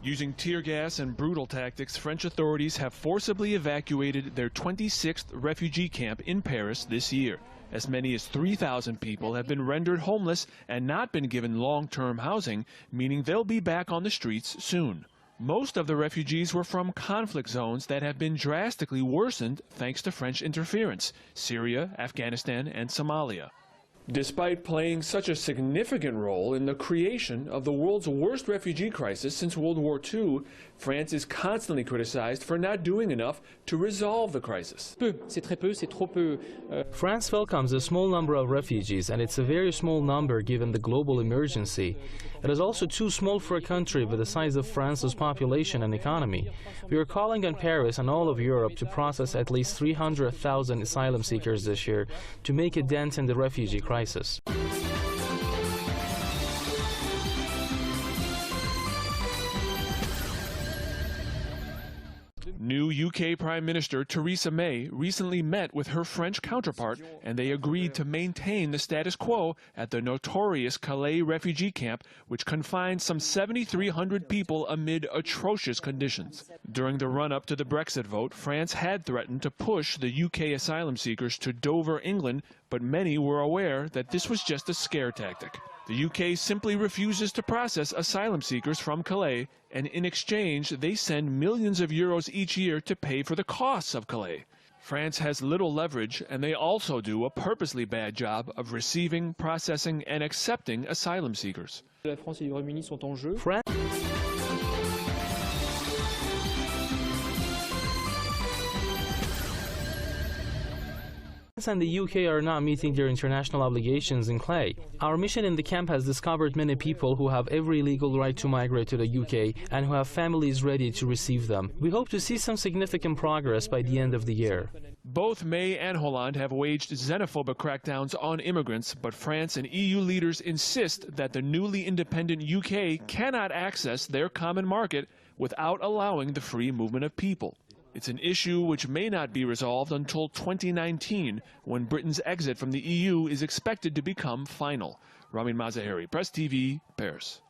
Using tear gas and brutal tactics, French authorities have forcibly evacuated their 26th refugee camp in Paris this year. As many as 3,000 people have been rendered homeless and not been given long-term housing, meaning they'll be back on the streets soon. Most of the refugees were from conflict zones that have been drastically worsened thanks to French interference: Syria, Afghanistan, and Somalia. Despite playing such a significant role in the creation of the world's worst refugee crisis since World War II, France is constantly criticized for not doing enough to resolve the crisis. France welcomes a small number of refugees, and it's a very small number given the global emergency. It is also too small for a country with the size of France's population and economy. We are calling on Paris and all of Europe to process at least 300,000 asylum seekers this year to make a dent in the refugee crisis. New UK Prime Minister Theresa May recently met with her French counterpart, and they agreed to maintain the status quo at the notorious Calais refugee camp, which confined some 7,300 people amid atrocious conditions. During the run-up to the Brexit vote, France had threatened to push the UK asylum seekers to Dover, England, but many were aware that this was just a scare tactic. The UK simply refuses to process asylum seekers from Calais, and in exchange they send millions of euros each year to pay for the costs of Calais. France has little leverage, and they also do a purposely bad job of receiving, processing, and accepting asylum seekers. France and the UK are not meeting their international obligations in Calais. Our mission in the camp has discovered many people who have every legal right to migrate to the UK and who have families ready to receive them. We hope to see some significant progress by the end of the year. Both May and Hollande have waged xenophobic crackdowns on immigrants, but France and EU leaders insist that the newly independent UK cannot access their common market without allowing the free movement of people. It's an issue which may not be resolved until 2019, when Britain's exit from the EU is expected to become final. Ramin Mazaheri, Press TV, Paris.